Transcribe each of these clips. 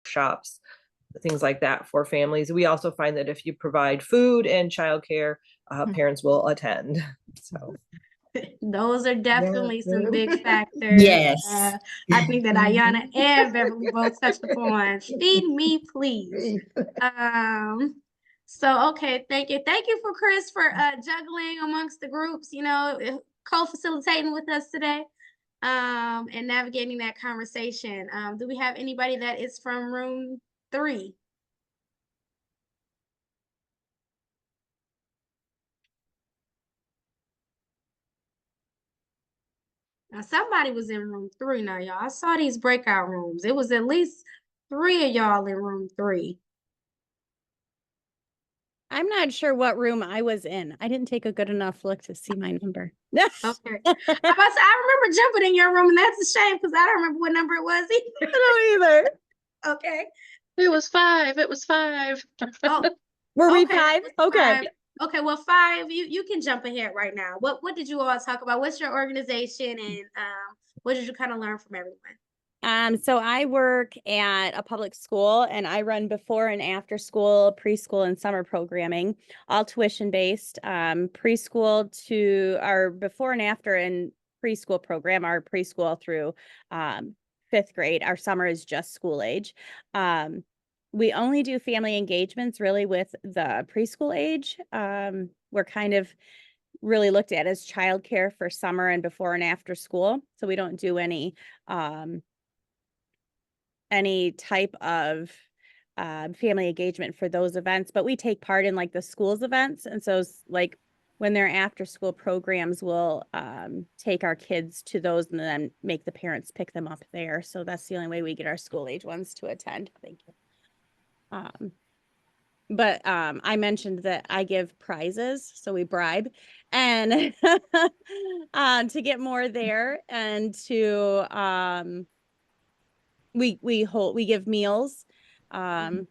workshops, things like that for families. We also find that if you provide food and childcare, parents will attend. So those are definitely some big factors. Yes. I think that Ayana and Beverly both touched upon. Feed me, please. So okay, thank you. Thank you for Chris for juggling amongst the groups, co-facilitating with us today. And navigating that conversation. Do we have anybody that is from room 3? Now, somebody was in room 3 now, y'all. I saw these breakout rooms. It was at least 3 of y'all in room 3. I'm not sure what room I was in. I didn't take a good enough look to see my number. Okay. I remember jumping in your room, and that's a shame because I don't remember what number it was either. I don't either. Okay. It was 5. It was 5. Oh, were we okay, 5? Okay. 5. Okay, well, 5, you can jump ahead right now. What did you all talk about? What's your organization, and what did you kind of learn from everyone? So I work at a public school, and I run before and after school, preschool, and summer programming, all tuition based. Preschool to our before and after and preschool program, our preschool through 5th grade. Our summer is just school age. We only do family engagements really with the preschool age. We're kind of really looked at as childcare for summer and before and after school. So we don't do any type of family engagement for those events, but we take part in like the school's events. And so like when they're after school programs, we'll take our kids to those and then make the parents pick them up there. So that's the only way we get our school age ones to attend. Thank you. But I mentioned that I give prizes, so we bribe and to get more there, and to we give meals to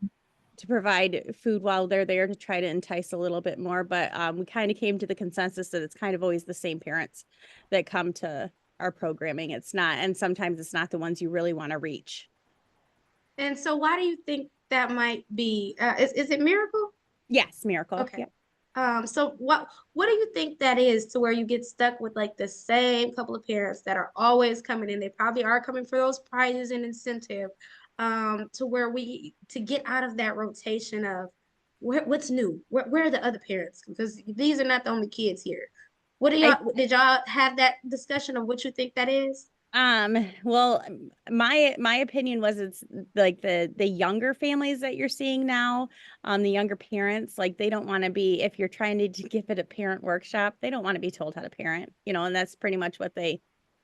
provide food while they're there to try to entice a little bit more. But we kind of came to the consensus that it's kind of always the same parents that come to our programming. It's not, and sometimes it's not the ones you really want to reach. And so why do you think that might be? Is it Miracle? Yes, Miracle. Okay. Yep. So what do you think that is to where you get stuck with like the same couple of parents that are always coming in? They probably are coming for those prizes and incentive, to where to get out of that rotation of what's new? Where are the other parents? Because these are not the only kids here. What do y'all did y'all have that discussion of what you think that is? Well, my opinion was it's like the younger families that you're seeing now, the younger parents, like they don't want to be, if you're trying to give it a parent workshop, they don't want to be told how to parent, and that's pretty much what they,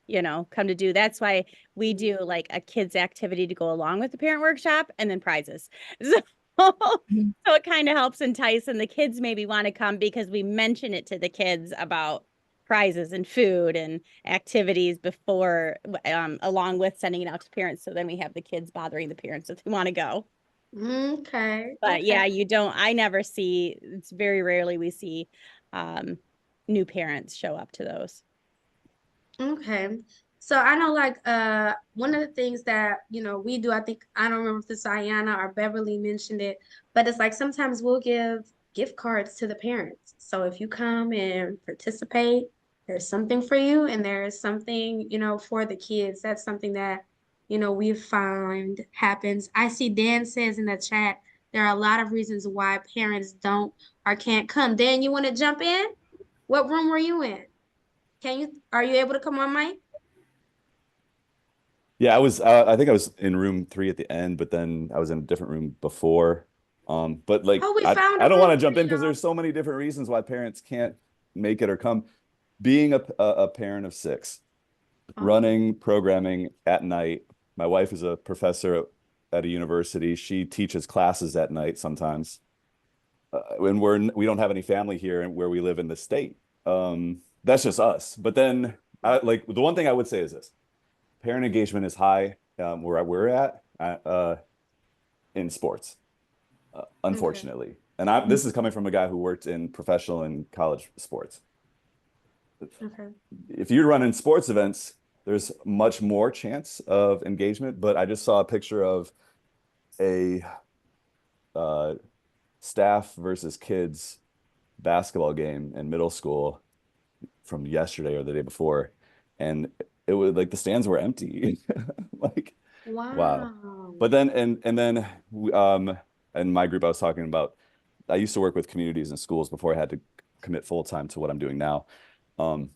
come to do. That's why we do like a kids activity to go along with the parent workshop and then prizes. So it kind of helps entice, and the kids maybe want to come because we mention it to the kids about prizes and food and activities before, along with sending it out to parents. So then we have the kids bothering the parents if they want to go. Okay. But okay. yeah, I never see, it's very rarely we see new parents show up to those. Okay. So I know like one of the things that we do, I think, I don't remember if it's Ayana or Beverly mentioned it, but it's like sometimes we'll give gift cards to the parents. So if you come and participate, there's something for you and there's something, for the kids. That's something that, we've found happens. I see Dan says in the chat, there are a lot of reasons why parents don't or can't come. Dan, you want to jump in? What room were you in? Are you able to come on, Mike? Yeah, I think I was in room 3 at the end, but then I was in a different room before. But like, we found I don't want to room jump for in because y'all. there's so many different reasons why parents can't make it or come. Being a parent of 6, running programming at night. My wife is a professor at a university. She teaches classes at night sometimes. And we don't have any family here where we live in the state. That's just us. But then like the one thing I would say is this: parent engagement is high where we're at in sports, unfortunately. And this is coming from a guy who worked in professional and college sports. Okay. If you're running sports events, there's much more chance of engagement. But I just saw a picture of a staff versus kids basketball game in middle school from yesterday or the day before, and it was like the stands were empty. Like, wow. Wow. But then and then in my group I was talking about, I used to work with communities and schools before I had to commit full time to what I'm doing now. Um,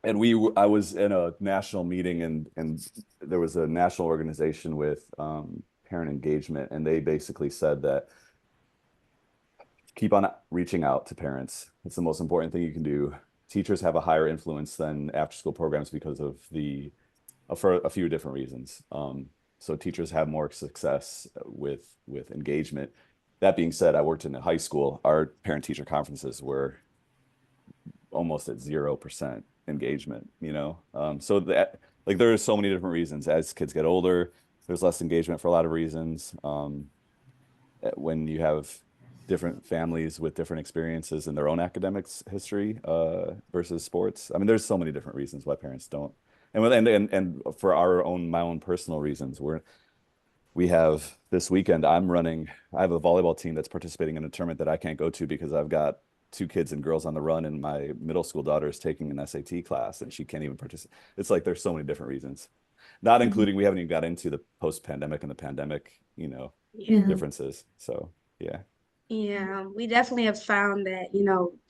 and I was in a national meeting, and there was a national organization with parent engagement, and they basically said that keep on reaching out to parents. It's the most important thing you can do. Teachers have a higher influence than after school programs because of for a few different reasons. So teachers have more success with engagement. That being said, I worked in a high school. Our parent teacher conferences were almost at 0% engagement, you know? So that, like, there are so many different reasons. As kids get older, there's less engagement for a lot of reasons. When you have different families with different experiences in their own academics history versus sports. I mean, there's so many different reasons why parents don't. And for my own personal reasons, we have this weekend, I have a volleyball team that's participating in a tournament that I can't go to because I've got two kids and girls on the run, and my middle school daughter is taking an SAT class and she can't even participate. It's like there's so many different reasons, not including, we haven't even got into the post-pandemic and the pandemic, Yeah. differences. So yeah. Yeah, we definitely have found that,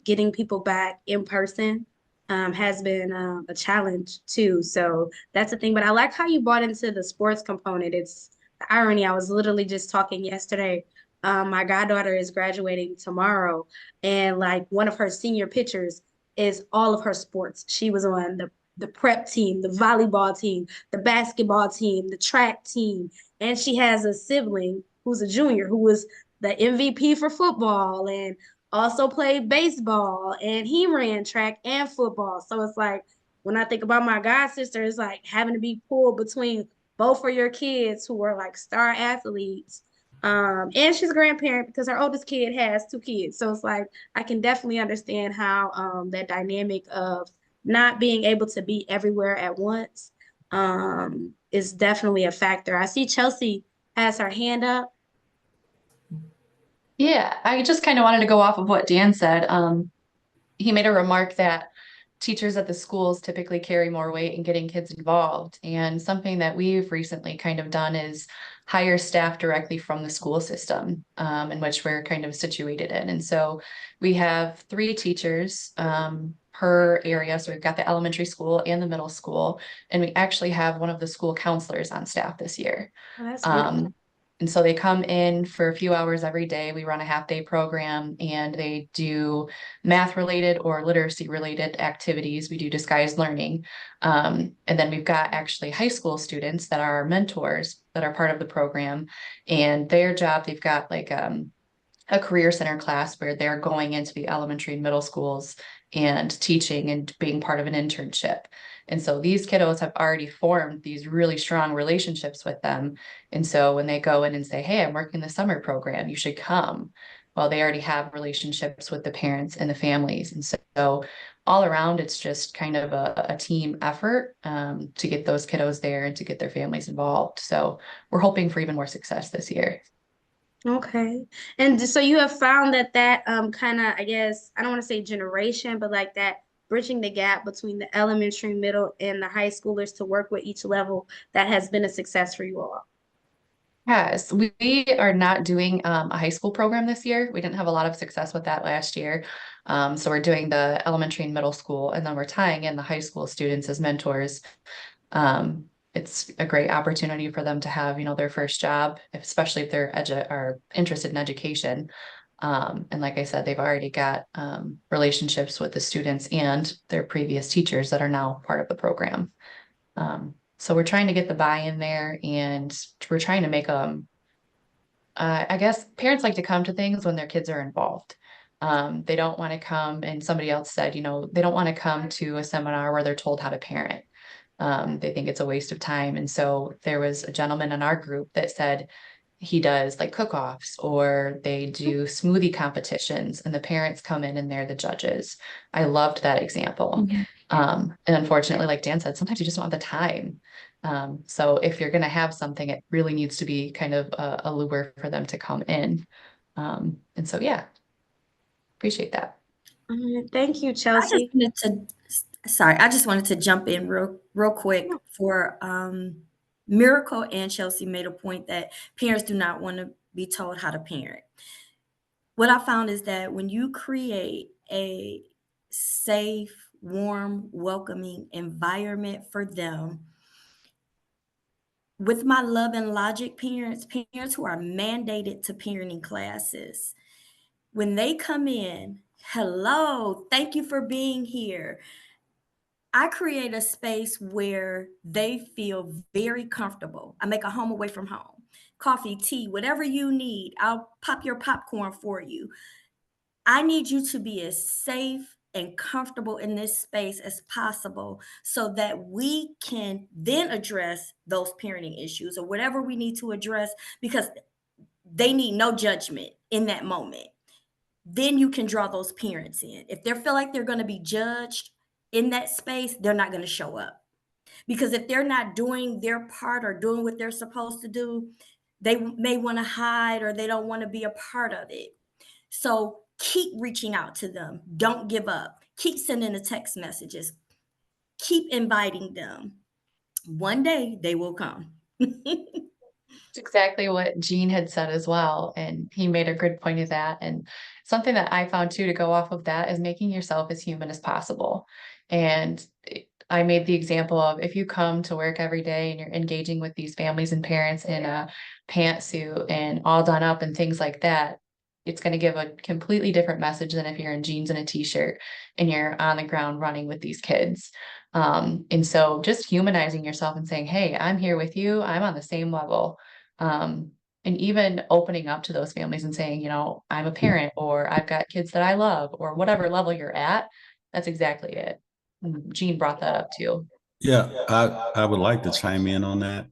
getting people back in person has been a challenge too. So that's the thing. But I like how you brought into the sports component. It's the irony. I was literally just talking yesterday. My goddaughter is graduating tomorrow, and like one of her senior pictures is all of her sports. She was on the prep team, the volleyball team, the basketball team, the track team, and she has a sibling who's a junior who was the MVP for football and also played baseball, and he ran track and football. So it's like when I think about my god sister, it's like having to be pulled between both of your kids who are like star athletes. And she's a grandparent because her oldest kid has two kids. So it's like I can definitely understand how that dynamic of not being able to be everywhere at once is definitely a factor. I see Chelsea has her hand up. Yeah, I just kind of wanted to go off of what Dan said. He made a remark that teachers at the schools typically carry more weight in getting kids involved. And something that we've recently kind of done is hire staff directly from the school system, in which we're kind of situated in. And so we have 3 teachers per area. So we've got the elementary school and the middle school. And we actually have one of the school counselors on staff this year. Oh, that's good. And so they come in for a few hours every day. We run a half-day program, and they do math related or literacy related activities. We do disguised learning. And then we've got actually high school students that are our mentors that are part of the program. And their job, they've got like a career center class where they're going into the elementary and middle schools and teaching and being part of an internship. And so these kiddos have already formed these really strong relationships with them. And so when they go in and say, hey, I'm working the summer program, you should come. Well, they already have relationships with the parents and the families. And so all around, it's just kind of a team effort to get those kiddos there and to get their families involved. So we're hoping for even more success this year. Okay. And so you have found that kind of, I guess, I don't want to say generation, but like that bridging the gap between the elementary, middle, and the high schoolers to work with each level, that has been a success for you all. Yes, we are not doing a high school program this year. We didn't have a lot of success with that last year. So we're doing the elementary and middle school, and then we're tying in the high school students as mentors. It's a great opportunity for them to have, their first job, especially if they're are interested in education. And like I said, they've already got relationships with the students and their previous teachers that are now part of the program. So we're trying to get the buy-in there, and we're trying to make I guess parents like to come to things when their kids are involved. They don't want to come, and somebody else said, they don't want to come to a seminar where they're told how to parent. They think it's a waste of time. And so there was a gentleman in our group that said he does like cook-offs, or they do smoothie competitions, and the parents come in and they're the judges. I loved that example. And unfortunately, like Dan said, sometimes you just don't have the time. So if you're going to have something, it really needs to be kind of a lure for them to come in. And so, yeah, appreciate that. Thank you, I just Chelsea. wanted to, sorry, I just wanted to jump in real quick for Miracle and Chelsea made a point that parents do not want to be told how to parent. What I found is that when you create a safe, warm, welcoming environment for them, with my love and logic parents, parents who are mandated to parenting classes, when they come in, hello, thank you for being here. I create a space where they feel very comfortable. I make a home away from home. Coffee, tea, whatever you need. I'll pop your popcorn for you. I need you to be as safe and comfortable in this space as possible so that we can then address those parenting issues or whatever we need to address, because they need no judgment in that moment. Then you can draw those parents in. If they feel like they're going to be judged in that space, they're not going to show up. Because if they're not doing their part or doing what they're supposed to do, they may want to hide or they don't want to be a part of it. So keep reaching out to them. Don't give up. Keep sending the text messages. Keep inviting them. One day they will come. It's exactly what Gene had said as well. And he made a good point of that. And something that I found too, to go off of that, is making yourself as human as possible. And I made the example of, if you come to work every day and you're engaging with these families and parents in a pantsuit and all done up and things like that, it's going to give a completely different message than if you're in jeans and a t-shirt and you're on the ground running with these kids. And so just humanizing yourself and saying, hey, I'm here with you. I'm on the same level. And even opening up to those families and saying, you know, I'm a parent, or I've got kids that I love, or whatever level you're at. That's exactly it. Jean brought that up too. Yeah, I would like to chime in on that.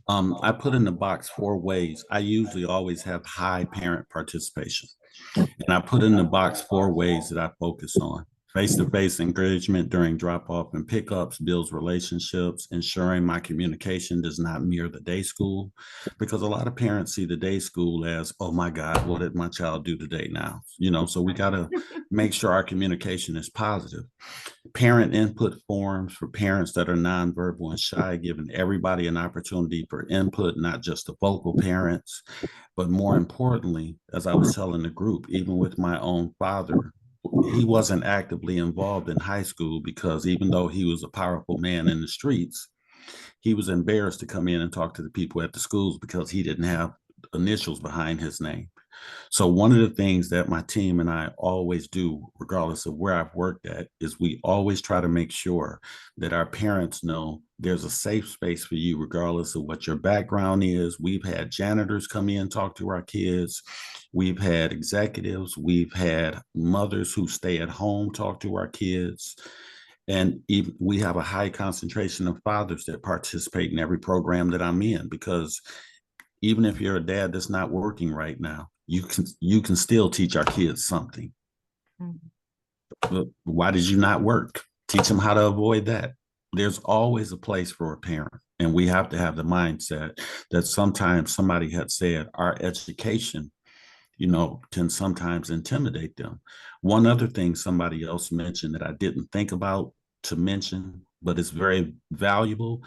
I put in the box 4 ways. I usually always have high parent participation. And I put in the box 4 ways that I focus on. Face-to-face encouragement during drop-off and pickups builds relationships, ensuring my communication does not mirror the day school. Because a lot of parents see the day school as, oh my God, what did my child do today now? You know, so we got to make sure our communication is positive. Parent input forums for parents that are nonverbal and shy, giving everybody an opportunity for input, not just the vocal parents. But more importantly, as I was telling the group, even with my own father, he wasn't actively involved in high school because even though he was a powerful man in the streets, he was embarrassed to come in and talk to the people at the schools because he didn't have initials behind his name. So one of the things that my team and I always do, regardless of where I've worked at, is we always try to make sure that our parents know there's a safe space for you, regardless of what your background is. We've had janitors come in and talk to our kids. We've had executives. We've had mothers who stay at home talk to our kids. And even, we have a high concentration of fathers that participate in every program that I'm in, because even if you're a dad that's not working right now, you can still teach our kids something. Why did you not work? Teach them how to avoid that. There's always a place for a parent, and we have to have the mindset that sometimes somebody had said our education, you know, can sometimes intimidate them. One other thing somebody else mentioned that I didn't think about to mention, but it's very valuable,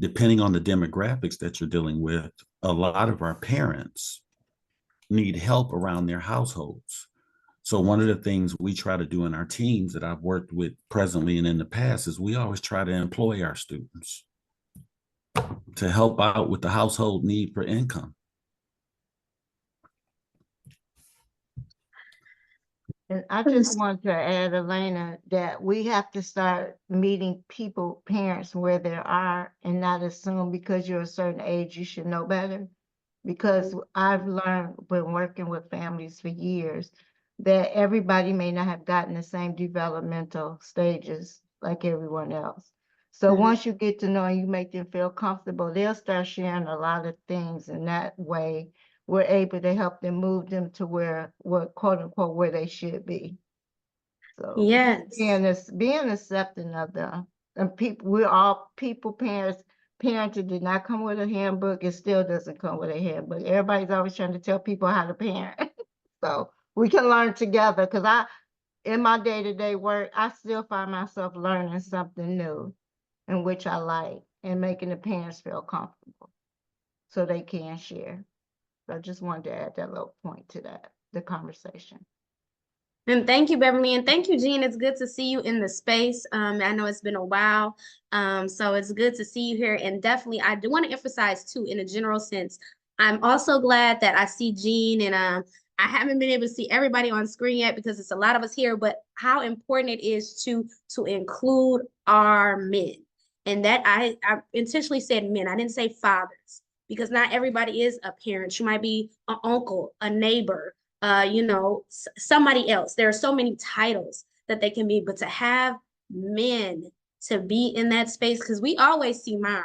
depending on the demographics that you're dealing with. A lot of our parents need help around their households. So one of the things we try to do in our teams that I've worked with presently and in the past is we always try to employ our students to help out with the household need for income. And I just want to add, Elena, that we have to start meeting people, parents, where they are, and not assume because you're a certain age, you should know better. Because I've learned when working with families for years that everybody may not have gotten the same developmental stages like everyone else. So once you get to know and you make them feel comfortable, they'll start sharing a lot of things, and that way we're able to help them move them to where, what quote unquote, where they should be. So Yes. being accepting of them, and people, we're all people, parents, parenting did not come with a handbook. It still doesn't come with a handbook. Everybody's always trying to tell people how to parent. So we can learn together, because in my day-to-day work, I still find myself learning something new, in which I like, and making the parents feel comfortable so they can share. So I just wanted to add that little point to the conversation. And thank you, Beverly, and thank you, Jean. It's good to see you in the space. I know it's been a while, so it's good to see you here. And definitely, I do want to emphasize too, in a general sense, I'm also glad that I see Jean, and I haven't been able to see everybody on screen yet because it's a lot of us here. But how important it is to include our men, and that I intentionally said men. I didn't say fathers, because not everybody is a parent. You might be an uncle, a neighbor, somebody else. There are so many titles that they can be, but to have men to be in that space, because we always see mom,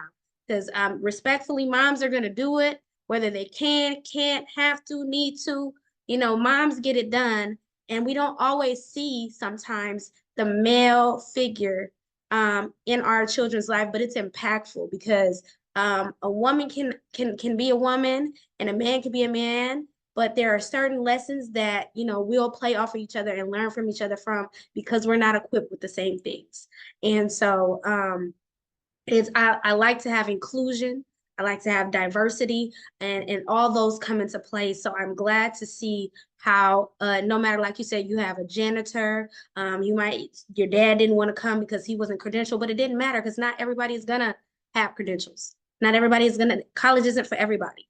because respectfully, moms are going to do it, whether they can, can't, have to, need to, moms get it done. And we don't always see sometimes the male figure in our children's life, but it's impactful because a woman can be a woman and a man can be a man, but there are certain lessons that we'll play off of each other and learn from each other from, because we're not equipped with the same things. And so I like to have inclusion, I like to have diversity, and all those come into play. So I'm glad to see how no matter, like you said, you have a janitor, your dad didn't want to come because he wasn't credentialed, but it didn't matter, because not everybody is gonna have credentials. Not everybody is gonna, college isn't for everybody.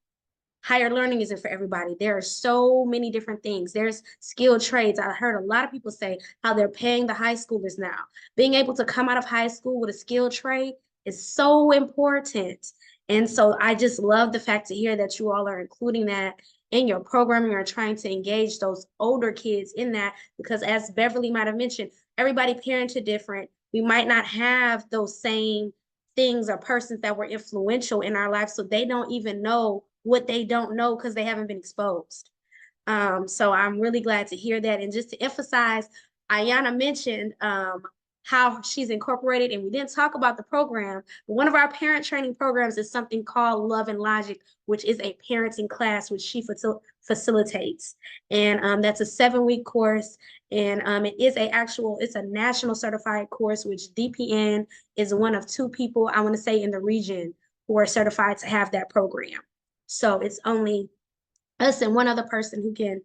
Higher learning isn't for everybody. There are so many different things. There's skilled trades. I heard a lot of people say how they're paying the high schoolers now. Being able to come out of high school with a skilled trade is so important. And so I just love the fact to hear that you all are including that in your programming, or trying to engage those older kids in that, because as Beverly might have mentioned, everybody parented different. We might not have those same things or persons that were influential in our life, so they don't even know what they don't know because they haven't been exposed. So I'm really glad to hear that. And just to emphasize, Ayana mentioned how she's incorporated, and we didn't talk about the program, but one of our parent training programs is something called Love and Logic, which is a parenting class which she facilitates. And that's a 7-week course. And it's a national certified course, which DPN is one of 2 people, I want to say, in the region who are certified to have that program. So it's only us and one other person who can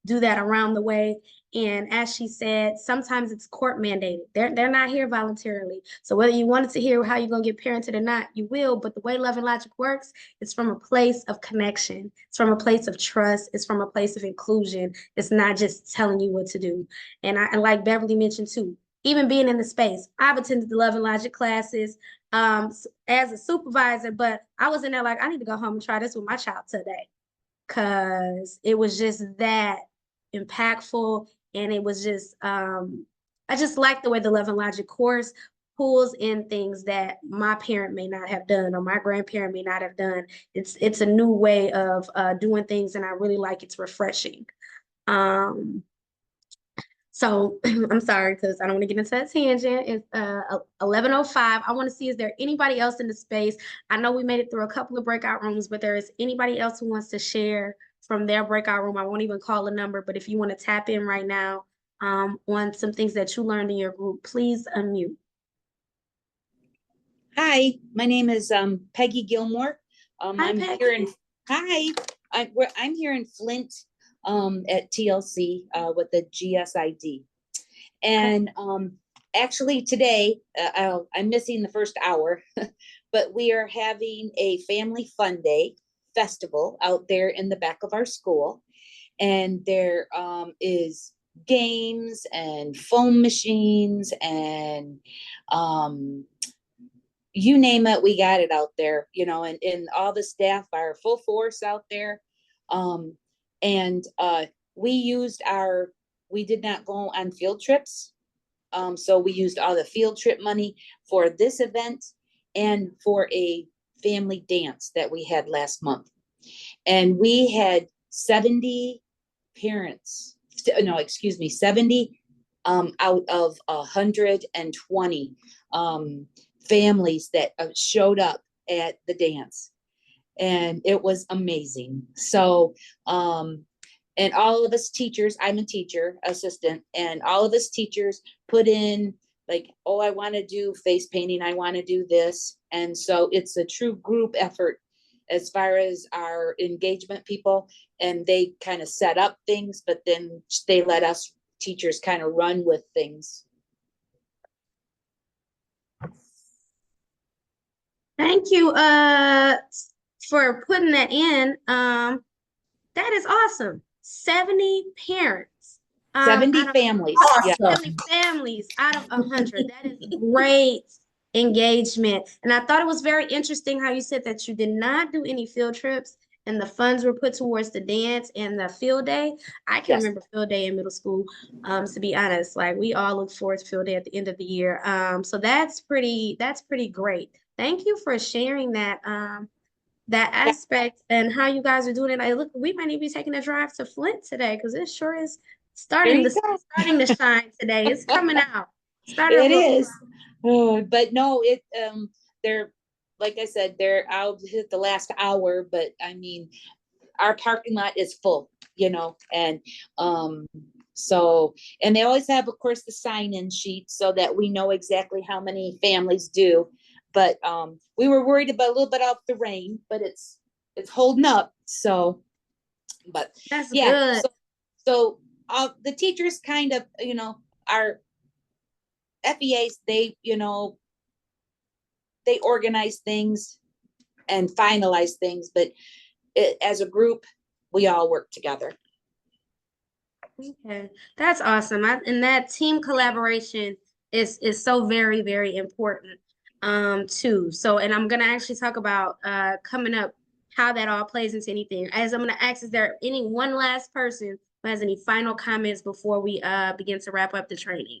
do that around the way. And as she said, sometimes it's court mandated. They're not here voluntarily. So whether you wanted to hear how you're going to get parented or not, you will. But the way Love and Logic works, it's from a place of connection. It's from a place of trust. It's from a place of inclusion. It's not just telling you what to do. And like Beverly mentioned too, even being in the space, I've attended the Love and Logic classes as a supervisor, but I was in there like, I need to go home and try this with my child today, because it was just that impactful. And it was just, I just like the way the Love and Logic course pulls in things that my parent may not have done or my grandparent may not have done. It's a new way of doing things, and I really like it's refreshing. So I'm sorry, because I don't want to get into that tangent. It's 11:05. I want to see, is there anybody else in the space? I know we made it through a couple of breakout rooms, but there is anybody else who wants to share from their breakout room? I won't even call a number, but if you want to tap in right now on some things that you learned in your group, please unmute. Hi, my name is Peggy Gilmore. Hi, I'm Peggy. here in I'm here in Flint at TLC with the GSID, and actually today I'm missing the first hour, but we are having a family fun day festival out there in the back of our school, and there is games and foam machines and you name it, we got it out there, and all the staff are full force out there. And we did not go on field trips. So we used all the field trip money for this event and for a family dance that we had last month. And we had 70 parents, no, excuse me, 70 out of 120 families that showed up at the dance. And it was amazing. So, and all of us teachers, I'm a teacher assistant, and all of us teachers put in like, oh, I want to do face painting, I want to do this. And so it's a true group effort as far as our engagement people, and they kind of set up things, but then they let us teachers kind of run with things. Thank you for putting that in. That is awesome. 70 parents. 70 families. Yeah. 70 families out of 100. That is great engagement. And I thought it was very interesting how you said that you did not do any field trips and the funds were put towards the dance and the field day. I can Yes. remember field day in middle school, to be honest. Like we all look forward to field day at the end of the year. So that's pretty great. Thank you for sharing that that aspect and how you guys are doing it. I look, we might need to be taking a drive to Flint today because it sure is starting to shine today. It's coming out. It is. But no, they're, like I said, I'll hit the last hour, but I mean, our parking lot is full, and so, and they always have, of course, the sign-in sheet so that we know exactly how many families do. But we were worried about a little bit of the rain, but it's holding up. So, but that's yeah, good. So the teachers kind of, our FEAs, they organize things and finalize things, but as a group, we all work together. Okay, that's awesome. And that team collaboration is so very, very important too. So, and I'm gonna actually talk about coming up how that all plays into anything. As I'm gonna ask, is there any one last person who has any final comments before we begin to wrap up the training?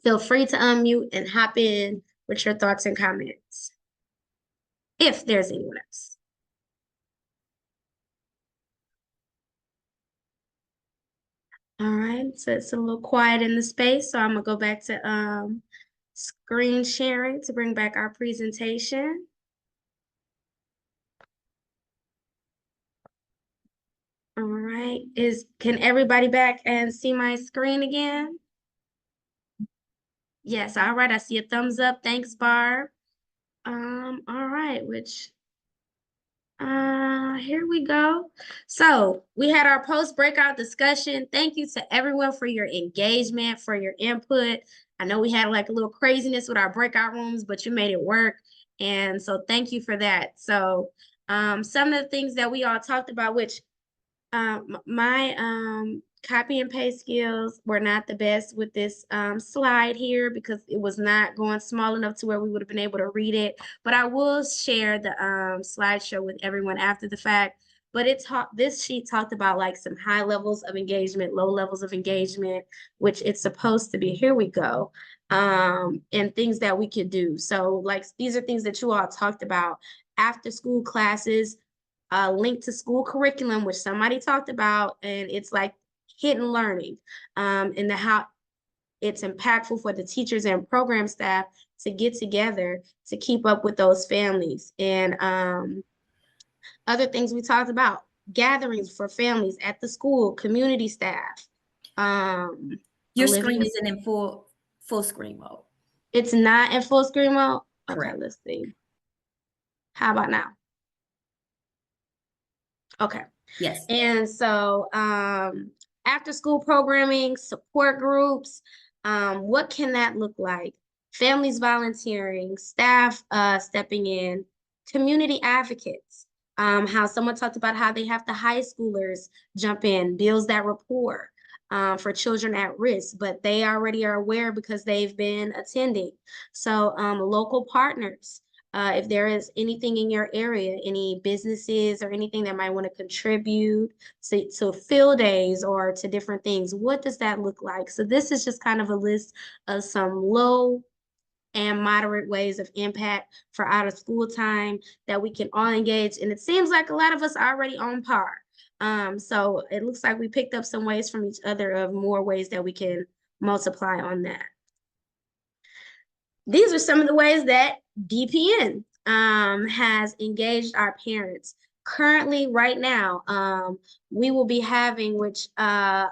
Feel free to unmute and hop in with your thoughts and comments, if there's anyone else. All right, so it's a little quiet in the space, so I'm gonna go back to screen sharing to bring back our presentation. All right, can everybody back and see my screen again? Yes, all right, I see a thumbs up. Thanks, Barb. All right, here we go. So we had our post breakout discussion. Thank you to everyone for your engagement, for your input. I know we had like a little craziness with our breakout rooms, but you made it work. And so thank you for that. So some of the things that we all talked about, which my copy and paste skills were not the best with this slide here because it was not going small enough to where we would have been able to read it. But I will share the slideshow with everyone after the fact. But this sheet talked about like some high levels of engagement, low levels of engagement, which it's supposed to be. Here we go. And things that we could do. So like these are things that you all talked about. After school classes, linked to school curriculum, which somebody talked about, and it's like hidden learning, and how it's impactful for the teachers and program staff to get together to keep up with those families. And other things we talked about, gatherings for families at the school, community staff. Your screen isn't in full screen mode. It's not in full screen mode? Correct. Okay, let's see. How about now? Okay. Yes. And so after school programming, support groups, what can that look like? Families volunteering, staff stepping in, community advocates, how someone talked about how they have the high schoolers jump in, builds that rapport for children at risk, but they already are aware because they've been attending. So local partners. If there is anything in your area, any businesses or anything that might want to contribute to field days or to different things, what does that look like? So this is just kind of a list of some low and moderate ways of impact for out of school time that we can all engage. And it seems like a lot of us are already on par. So it looks like we picked up some ways from each other of more ways that we can multiply on that. These are some of the ways that DPN has engaged our parents. Currently, right now, we will be having a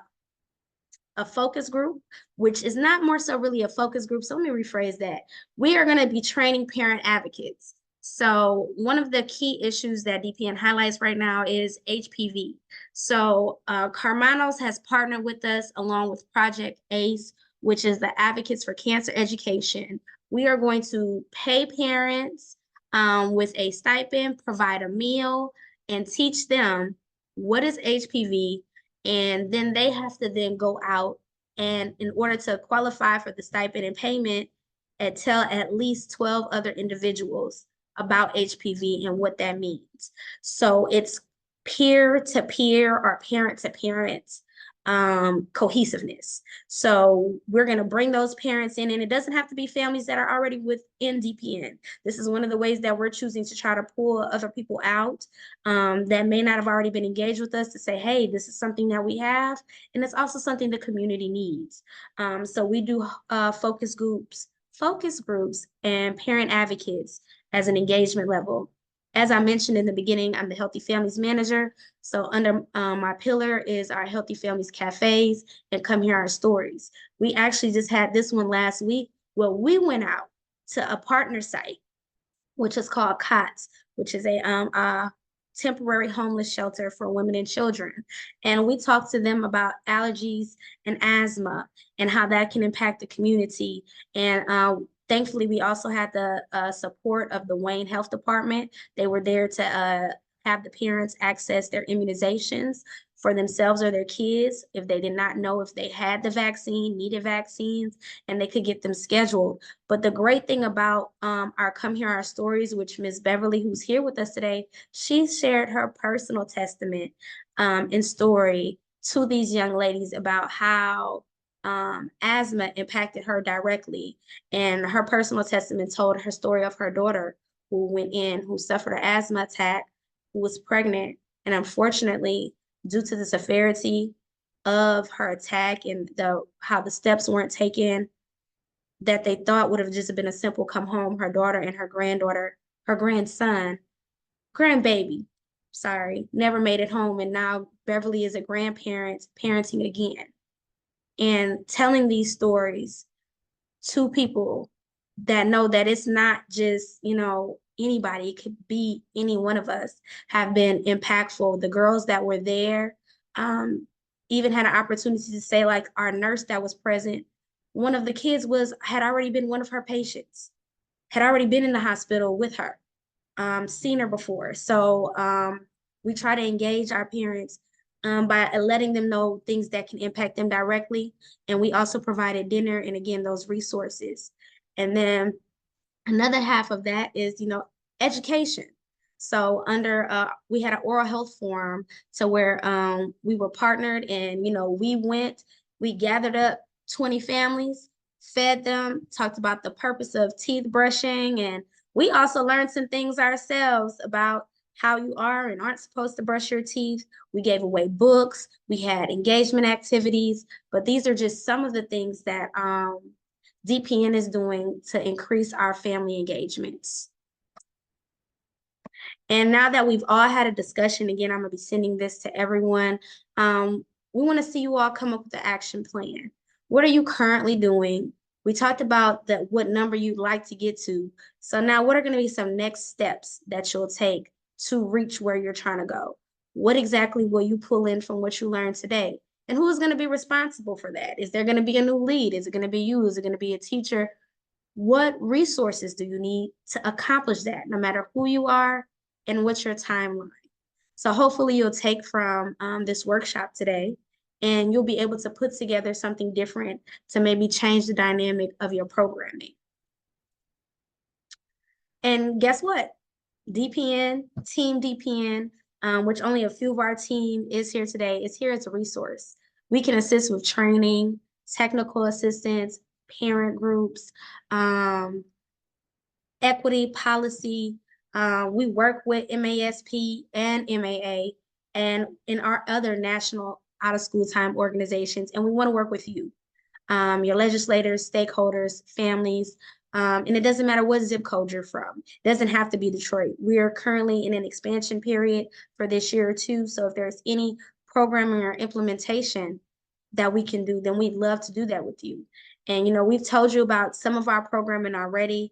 focus group, which is not more so really a focus group. So let me rephrase that. We are going to be training parent advocates. So one of the key issues that DPN highlights right now is HPV. So Carmanos has partnered with us along with Project ACE, which is the Advocates for Cancer Education. We are going to pay parents with a stipend, provide a meal, and teach them what is HPV, and then they have to then go out and in order to qualify for the stipend and payment and tell at least 12 other individuals about HPV and what that means. So it's peer to peer or parent to parent cohesiveness. So we're going to bring those parents in, and it doesn't have to be families that are already within DPN. This is one of the ways that we're choosing to try to pull other people out that may not have already been engaged with us to say, hey, this is something that we have, and it's also something the community needs. So we do focus groups, and parent advocates as an engagement level. As I mentioned in the beginning, I'm the Healthy Families Manager. So under my pillar is our Healthy Families Cafes and Come Hear Our Stories. We actually just had this one last week where we went out to a partner site, which is called COTS, which is a temporary homeless shelter for women and children. And we talked to them about allergies and asthma and how that can impact the community. And thankfully, we also had the support of the Wayne Health Department. They were there to have the parents access their immunizations for themselves or their kids if they did not know if they had the vaccine, needed vaccines, and they could get them scheduled. But the great thing about our Come Hear Our Stories, which Ms. Beverly, who's here with us today, she shared her personal testament and story to these young ladies about how asthma impacted her directly. And her personal testament told her story of her daughter who went in, who suffered an asthma attack, who was pregnant, and unfortunately, due to the severity of her attack and how the steps weren't taken that they thought would have just been a simple come home, her daughter and her grandbaby, sorry, never made it home. And now Beverly is a grandparent, parenting again. And telling these stories to people that know that it's not just, anybody, it could be any one of us, have been impactful. The girls that were there even had an opportunity to say, like our nurse that was present, one of the kids had already been one of her patients, had already been in the hospital with her, seen her before. So we try to engage our parents by letting them know things that can impact them directly. And we also provided dinner and again, those resources. And then another half of that is, education. So we had an oral health forum to where we were partnered and, we gathered up 20 families, fed them, talked about the purpose of teeth brushing. And we also learned some things ourselves about how you are and aren't supposed to brush your teeth. We gave away books, we had engagement activities, but these are just some of the things that DPN is doing to increase our family engagements. And now that we've all had a discussion, again, I'm gonna be sending this to everyone. We wanna see you all come up with an action plan. What are you currently doing? We talked about what number you'd like to get to. So now what are gonna be some next steps that you'll take to reach where you're trying to go? What exactly will you pull in from what you learned today? And who is going to be responsible for that? Is there going to be a new lead? Is it going to be you? Is it going to be a teacher? What resources do you need to accomplish that, no matter who you are and what's your timeline? So hopefully you'll take from this workshop today and you'll be able to put together something different to maybe change the dynamic of your programming. And guess what? DPN, Team DPN, which only a few of our team is here today, is here as a resource. We can assist with training, technical assistance, parent groups, equity policy. We work with MASP and MAA and in our other national out-of-school time organizations, and we want to work with you, your legislators, stakeholders, families. And it doesn't matter what zip code you're from. It doesn't have to be Detroit. We are currently in an expansion period for this year or two. So if there's any programming or implementation that we can do, then we'd love to do that with you. And, we've told you about some of our programming already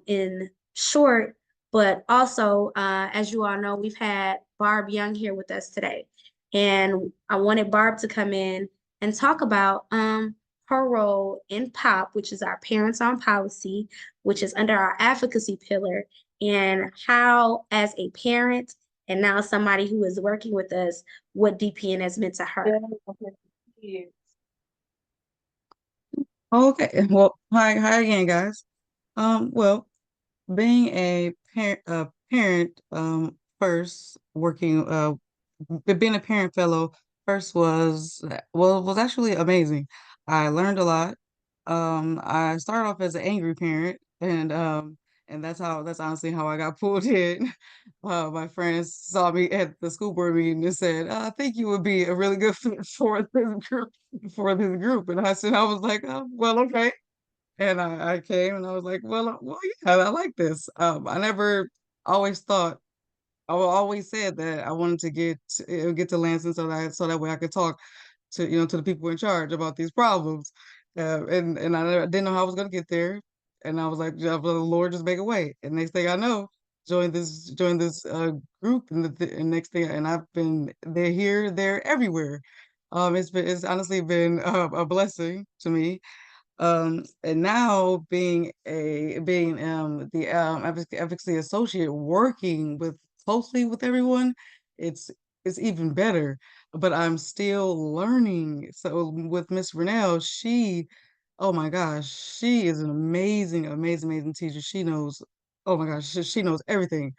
in short, but also, as you all know, we've had Barb Young here with us today. And I wanted Barb to come in and talk about her role in POP, which is our Parents on Policy, which is under our advocacy pillar, and how, as a parent and now somebody who is working with us, what DPN has meant to her. Okay, well, hi again, guys. Well, being a parent, first working, being a parent fellow first was actually amazing. I learned a lot. I started off as an angry parent, and that's honestly how I got pulled in. My friends saw me at the school board meeting and said, "I think you would be a really good fit for this group." And I was like, "Oh, well, okay." And I came and I was like, well, yeah, I like this. I never always thought, always said that I wanted to get to Lansing so that way I could talk to the people in charge about these problems. And I didn't know how I was gonna get there. And I was like, "Yeah, well, the Lord just make a way." And next thing I know, join this group, and next thing, and I've been there, everywhere. It's honestly been a blessing to me. And now being the advocacy associate, working with closely with everyone, it's it's even better. But I'm still learning. So with Miss Renell, oh my gosh, she is an amazing, amazing, amazing teacher. She knows, oh my gosh, she knows everything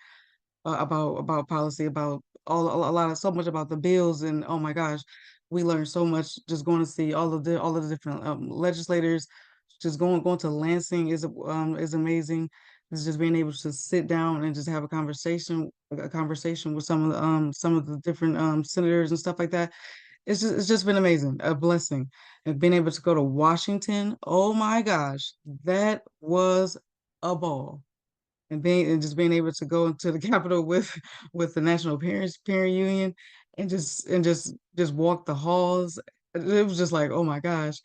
about policy, about a lot of so much about the bills, and oh my gosh, we learned so much just going to see all of the different legislators. Just going to Lansing is amazing. It's just being able to sit down and just have a conversation with some of the different senators and stuff like that. It's just been amazing, a blessing. And being able to go to Washington, oh my gosh, that was a ball. And just being able to go into the Capitol with the National Parent Union, and just walk the halls. It was just like, oh my gosh.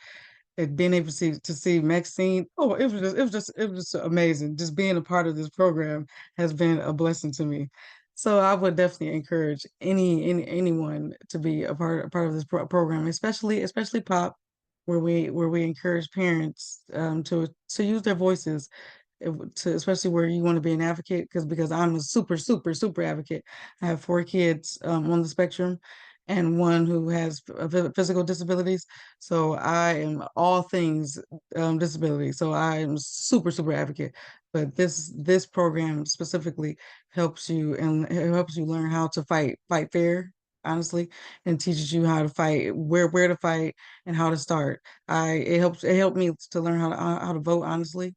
And being able to see Maxine, oh, it was just amazing. Just being a part of this program has been a blessing to me. So I would definitely encourage anyone to be a part of this program, especially POP, where we encourage parents to use their voices, especially where you want to be an advocate, because I'm a super, super, super advocate. I have 4 kids on the spectrum and one who has physical disabilities. So I am all things disability. So I am super, super advocate. But this program specifically helps you, and it helps you learn how to fight fair, honestly, and teaches you how to fight, where to fight, and how to start. It helped me to learn how to vote, honestly,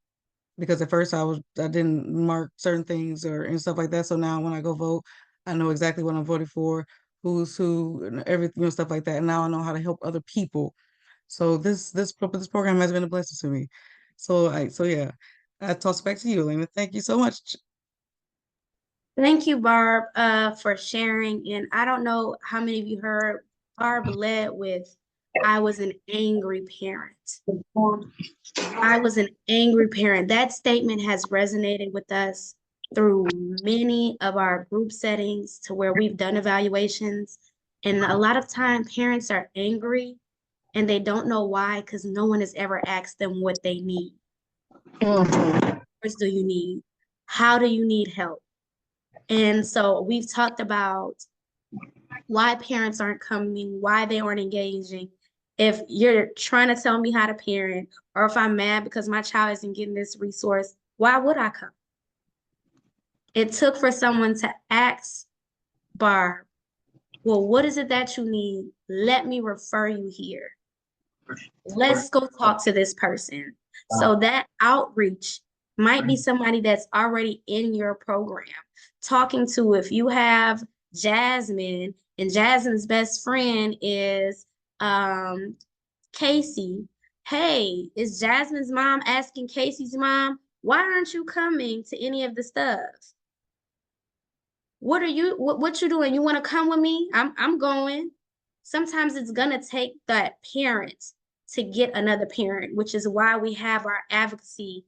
because at first I didn't mark certain things and stuff like that. So now when I go vote, I know exactly what I'm voting for, who's who, and everything, stuff like that. And now I know how to help other people. So this program has been a blessing to me. So yeah, I toss it back to you, Elena. Thank you so much. Thank you, Barb, for sharing. And I don't know how many of you heard Barb led with, I was an angry parent. I was an angry parent. That statement has resonated with us through many of our group settings to where we've done evaluations. And a lot of time parents are angry and they don't know why, because no one has ever asked them what they need. What do you need? How do you need help? And so we've talked about why parents aren't coming, why they aren't engaging. If you're trying to tell me how to parent, or if I'm mad because my child isn't getting this resource, why would I come? It took for someone to ask Barb, well, what is it that you need? Let me refer you here. Let's go talk to this person. So that outreach might be somebody that's already in your program. Talking to, if you have Jasmine and Jasmine's best friend is Casey. Hey, is Jasmine's mom asking Casey's mom, why aren't you coming to any of the stuff? What you doing? You want to come with me? I'm going. Sometimes it's gonna take that parent to get another parent, which is why we have our advocacy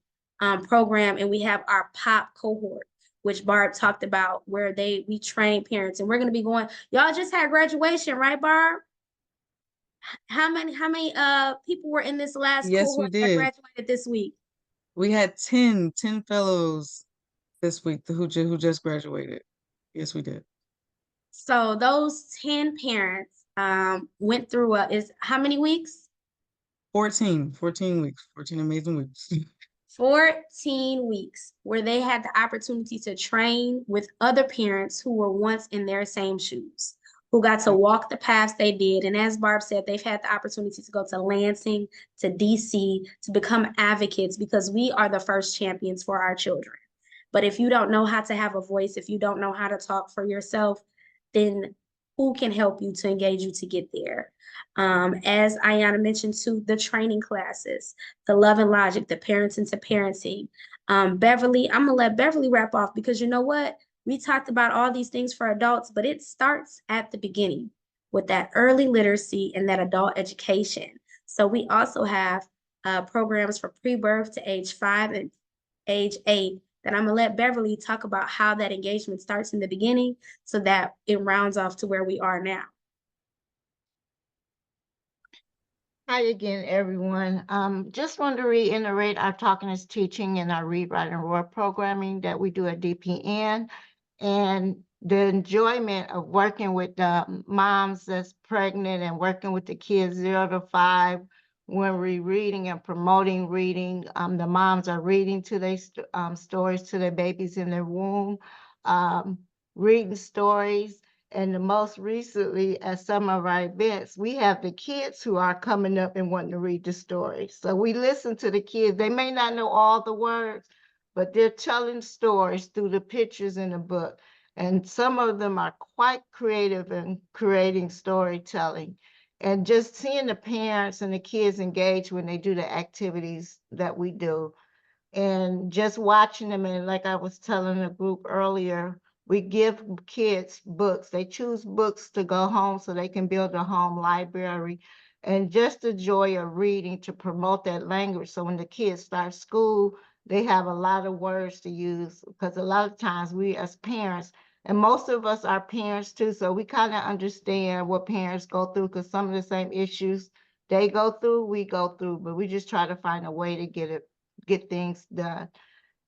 program, and we have our POP cohort, which Barb talked about, where we train parents, and we're gonna be going. Y'all just had graduation, right, Barb? How many people were in this last Yes, we cohort that did. graduated this week? We had 10 fellows this week who just graduated. Yes, we did. So those 10 parents went through is how many weeks? 14 weeks, 14 amazing weeks. 14 weeks where they had the opportunity to train with other parents who were once in their same shoes, who got to walk the paths they did. And as Barb said, they've had the opportunity to go to Lansing, to DC, to become advocates, because we are the first champions for our children. But if you don't know how to have a voice, if you don't know how to talk for yourself, then who can help you to engage you to get there? As Ayana mentioned too, the training classes, the Love and Logic, the Parenting to Parenting. Beverly, I'm gonna let Beverly wrap off, because you know what? We talked about all these things for adults, but it starts at the beginning with that early literacy and that adult education. So we also have programs for pre-birth to age 5 and age 8 that I'm gonna let Beverly talk about how that engagement starts in the beginning so that it rounds off to where we are now. Hi again, everyone. Just want to reiterate our Talking is Teaching and our Read, Write, and Roar programming that we do at DPN, and the enjoyment of working with moms that's pregnant and working with the kids 0 to 5 when we're reading and promoting reading. The moms are reading to their stories to their babies in their womb, reading stories. And the most recently, at some of our events, we have the kids who are coming up and wanting to read the story. So we listen to the kids. They may not know all the words, but they're telling stories through the pictures in the book. And some of them are quite creative in creating storytelling. And just seeing the parents and the kids engage when they do the activities that we do. And just watching them, and like I was telling the group earlier, we give kids books. They choose books to go home so they can build a home library. And just the joy of reading to promote that language. So when the kids start school, they have a lot of words to use, because a lot of times we as parents, and most of us are parents too, so we kind of understand what parents go through, because some of the same issues they go through, we go through, but we just try to find a way to get things done.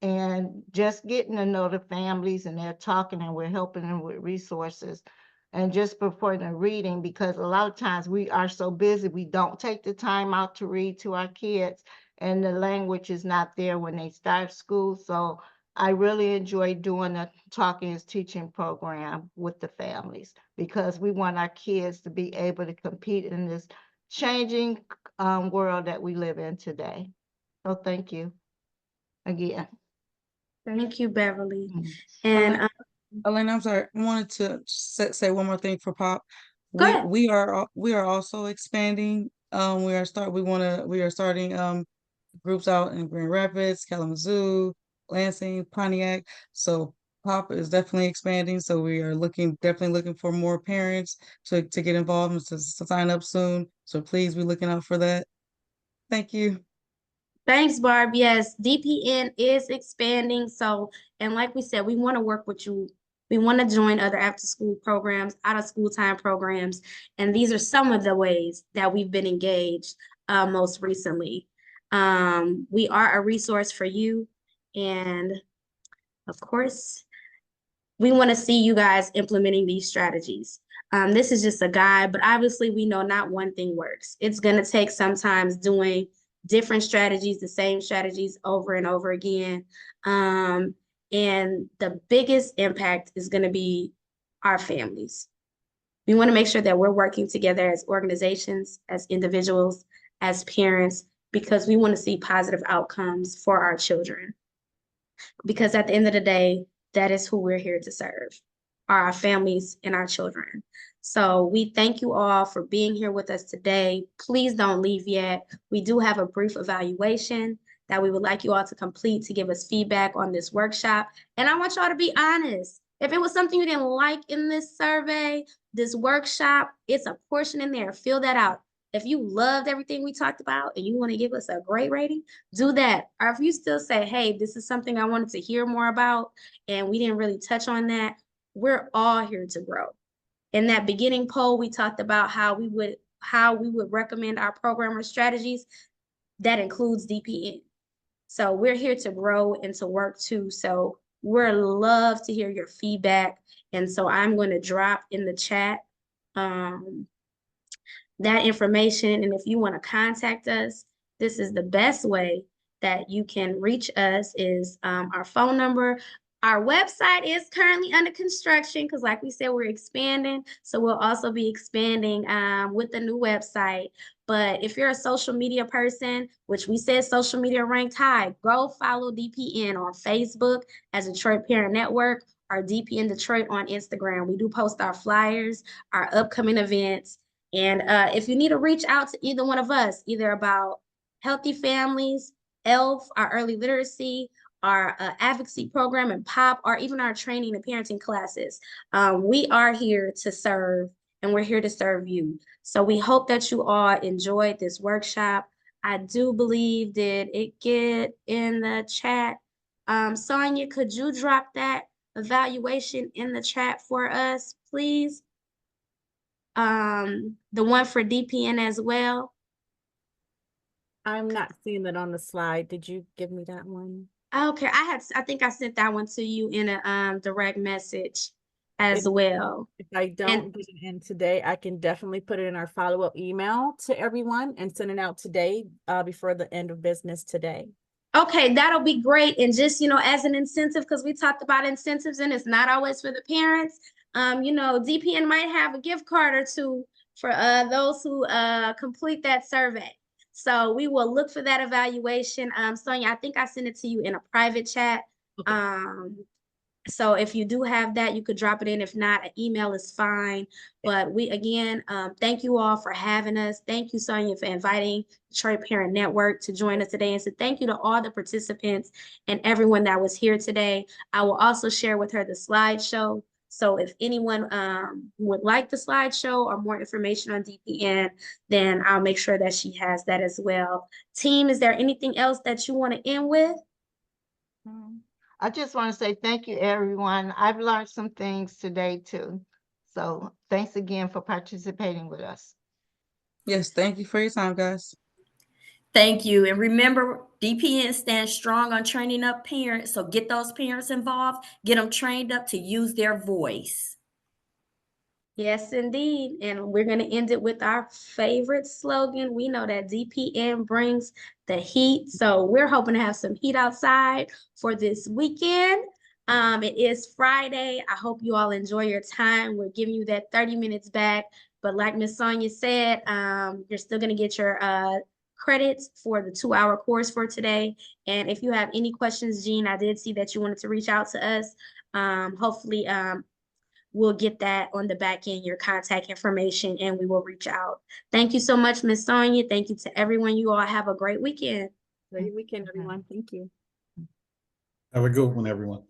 And just getting to know the families, and they're talking, and we're helping them with resources, and just before the reading, because a lot of times we are so busy, we don't take the time out to read to our kids, and the language is not there when they start school. So I really enjoy doing the Talking is Teaching program with the families, because we want our kids to be able to compete in this changing world that we live in today. So thank you again. Thank you, Beverly. Mhm. And Elena, I'm sorry. I wanted to say one more thing for Pop. go ahead. We are also expanding. We are starting groups out in Grand Rapids, Kalamazoo, Lansing, Pontiac. So Pop is definitely expanding. So we are definitely looking for more parents to get involved and to sign up soon. So please be looking out for that. Thank you. Thanks, Barb. Yes, DPN is expanding. So, and like we said, we want to work with you. We want to join other after school programs, out of school time programs. And these are some of the ways that we've been engaged most recently. We are a resource for you. And of course, we want to see you guys implementing these strategies. This is just a guide, but obviously we know not one thing works. It's going to take sometimes doing different strategies, the same strategies over and over again. And the biggest impact is going to be our families. We want to make sure that we're working together as organizations, as individuals, as parents, because we want to see positive outcomes for our children. Because at the end of the day, that is who we're here to serve, are our families and our children. So we thank you all for being here with us today. Please don't leave yet. We do have a brief evaluation that we would like you all to complete to give us feedback on this workshop. And I want y'all to be honest. If it was something you didn't like in this survey, this workshop, it's a portion in there. Fill that out. If you loved everything we talked about and you want to give us a great rating, do that. Or if you still say, hey, this is something I wanted to hear more about and we didn't really touch on that, we're all here to grow. In that beginning poll, we talked about how we would recommend our program or strategies. That includes DPN. So we're here to grow and to work too. So we're love to hear your feedback. And so I'm going to drop in the chat that information. And if you want to contact us, this is the best way that you can reach us is our phone number. Our website is currently under construction because like we said, we're expanding. So we'll also be expanding with the new website. But if you're a social media person, which we said social media ranked high, go follow DPN on Facebook as Detroit Parent Network or DPN Detroit on Instagram. We do post our flyers, our upcoming events. And if you need to reach out to either one of us, either about healthy families, ELF, our early literacy, our advocacy program and POP, or even our training and parenting classes, we are here to serve and we're here to serve you. So we hope that you all enjoyed this workshop. I do believe, did it get in the chat? Sonia, could you drop that evaluation in the chat for us, please? The one for DPN as well. I'm not seeing it on the slide. Did you give me that one? Okay, I think I sent that one to you in a direct message as well. If I don't get it in today, I can definitely put it in our follow-up email to everyone and send it out today before the end of business today. Okay, that'll be great. And just, as an incentive, because we talked about incentives and it's not always for the parents. DPN might have a gift card or two for those who complete that survey. So we will look for that evaluation. Sonia, I think I sent it to you in a private chat. Okay. So if you do have that, you could drop it in. If not, an email is fine. But we, again, thank you all for having us. Thank you, Sonia, for inviting Detroit Parent Network to join us today. And so thank you to all the participants and everyone that was here today. I will also share with her the slideshow. So if anyone would like the slideshow or more information on DPN, then I'll make sure that she has that as well. Team, is there anything else that you want to end with? I just want to say thank you, everyone. I've learned some things today too. So thanks again for participating with us. Yes, thank you for your time, guys. Thank you. And remember, DPN stands strong on training up parents. So get those parents involved, get them trained up to use their voice. Yes, indeed. And we're going to end it with our favorite slogan. We know that DPN brings the heat. So we're hoping to have some heat outside for this weekend. It is Friday. I hope you all enjoy your time. We're giving you that 30 minutes back. But like Miss Sonia said, you're still going to get your credits for the 2-hour course for today. And if you have any questions, Jean, I did see that you wanted to reach out to us. Hopefully, we'll get that on the back end, your contact information, and we will reach out. Thank you so much, Miss Sonia. Thank you to everyone. You all have a great weekend. Great weekend, everyone. Thank you. Have a good one, everyone.